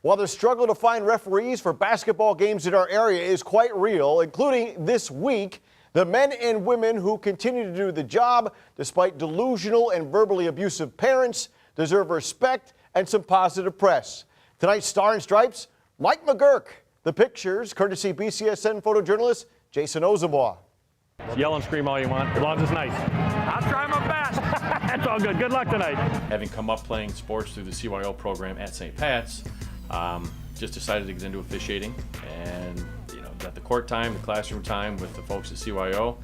While the struggle to find referees for basketball games in our area is quite real, including this week, the men and women who continue to do the job despite delusional and verbally abusive parents deserve respect and some positive press. Tonight's Star and Stripes, Mike McGurk. The pictures, courtesy BCSN photojournalist Jason Ozamoah. Yell and scream all you want, as long as it's nice. I'll try my best. That's all good. Good luck tonight. Having come up playing sports through the CYO program at St. Pat's, just decided to get into officiating, and got the court time, the classroom time with the folks at CYO.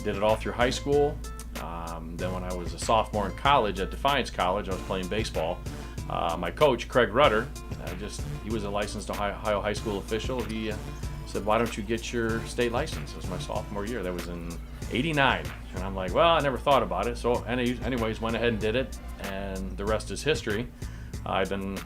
Did it all through high school. Then when I was a sophomore in college at Defiance College, I was playing baseball. My coach, Craig Rutter, he was a licensed Ohio high school official. He said, "Why don't you get your state license?" It was my sophomore year. That was in '89. And I'm like, well, I never thought about it. So anyways, went ahead and did it, and the rest is history. I've been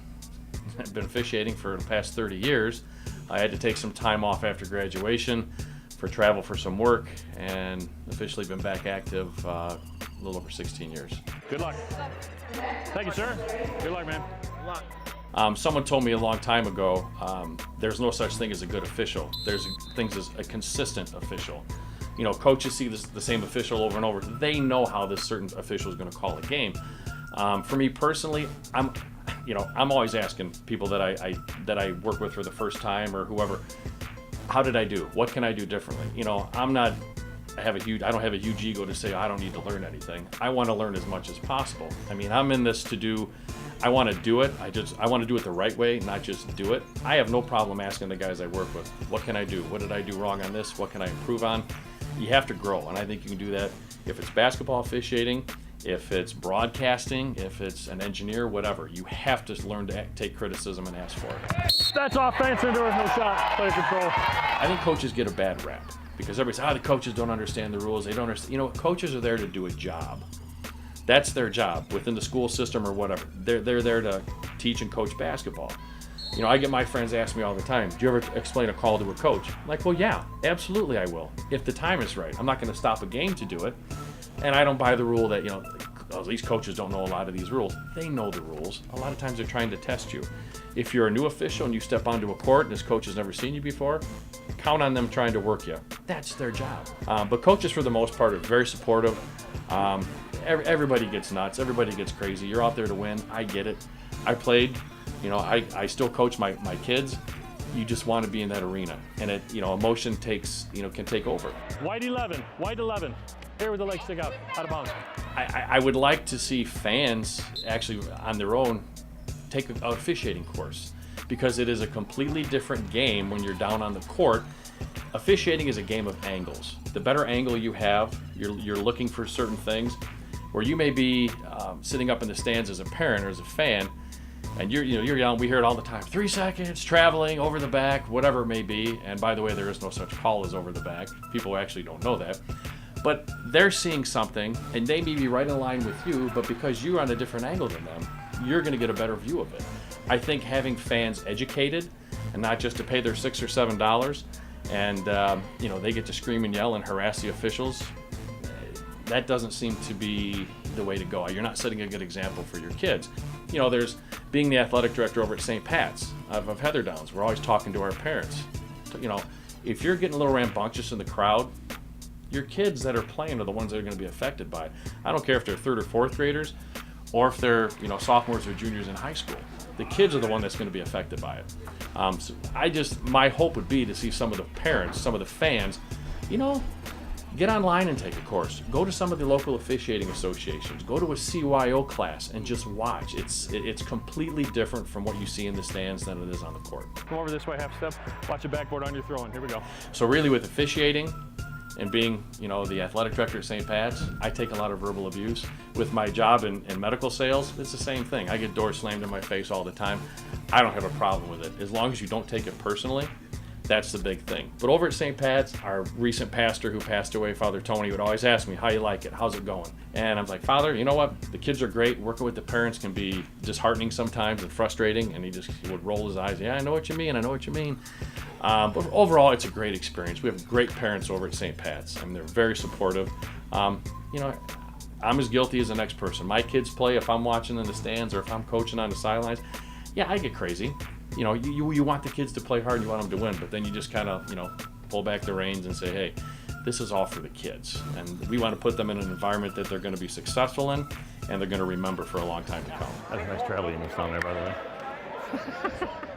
officiating for the past 30 years. I had to take some time off after graduation for travel for some work, and officially been back active a little over 16 years. Good luck. Thank you, sir. Good luck, man. Good luck. Someone told me a long time ago, there's no such thing as a good official. There's things as a consistent official. Coaches see the same official over and over. They know how this certain official is going to call a game. For me personally, I'm always asking people that I work with for the first time or whoever, how did I do? What can I do differently? I don't have a huge ego to say I don't need to learn anything. I want to learn as much as possible. I'm in this I want to do it. I want to do it the right way, not just do it. I have no problem asking the guys I work with, what can I do? What did I do wrong on this? What can I improve on? You have to grow, and I think you can do that if it's basketball officiating, if it's broadcasting, if it's an engineer, whatever. You have to learn to take criticism and ask for it. That's offense, and there was no shot. Player control. I think coaches get a bad rap because everybody says, the coaches don't understand the rules. They don't understand. Coaches are there to do a job. That's their job within the school system or whatever. They're there to teach and coach basketball. I get my friends ask me all the time, do you ever explain a call to a coach? I'm like, well, yeah, absolutely I will. If the time is right. I'm not going to stop a game to do it. And I don't buy the rule that, these coaches don't know a lot of these rules. They know the rules. A lot of times they're trying to test you. If you're a new official and you step onto a court and this coach has never seen you before, count on them trying to work you. That's their job. But coaches, for the most part, are very supportive. Everybody gets nuts. Everybody gets crazy. You're out there to win. I get it. I played. I still coach my kids. You just want to be in that arena. And emotion can take over. White 11. White 11. Here with the leg stick out of bounds. I would like to see fans actually on their own take an officiating course, because it is a completely different game when you're down on the court. Officiating is a game of angles. The better angle you have, you're looking for certain things, where you may be sitting up in the stands as a parent or as a fan, and you're yelling. We hear it all the time. 3 seconds, traveling, over the back, whatever it may be. And by the way, there is no such call as over the back. People actually don't know that. But they're seeing something, and they may be right in line with you, but because you're on a different angle than them, you're going to get a better view of it. I think having fans educated, and not just to pay their $6 or $7, and they get to scream and yell and harass the officials, that doesn't seem to be the way to go. You're not setting a good example for your kids. There's being the athletic director over at St. Pat's of Heatherdowns. We're always talking to our parents. If you're getting a little rambunctious in the crowd, your kids that are playing are the ones that are going to be affected by it. I don't care if they're 3rd or 4th graders, or if they're sophomores or juniors in high school. The kids are the one that's going to be affected by it. My hope would be to see some of the parents, some of the fans, get online and take a course. Go to some of the local officiating associations. Go to a CYO class and just watch. It's completely different from what you see in the stands than it is on the court. Come over this way, half step. Watch the backboard on your throwing. Here we go. So really, with officiating and being, the athletic director at St. Pat's, I take a lot of verbal abuse. With my job in medical sales, it's the same thing. I get doors slammed in my face all the time. I don't have a problem with it. As long as you don't take it personally, that's the big thing. But over at St. Pat's, our recent pastor who passed away, Father Tony, would always ask me, how you like it? How's it going? And I'm like, Father, you know what? The kids are great. Working with the parents can be disheartening sometimes and frustrating. And he would roll his eyes. Yeah, I know what you mean. I know what you mean. But overall, it's a great experience. We have great parents over at St. Pat's. They're very supportive. I'm as guilty as the next person. My kids play, if I'm watching in the stands or if I'm coaching on the sidelines, yeah, I get crazy. you know, you want the kids to play hard and you want them to win, but then you just kind of, you know, pull back the reins and say, hey, this is all for the kids. And we want to put them in an environment that they're going to be successful in and they're going to remember for a long time to come. That's a nice travel you missed on there, by the way.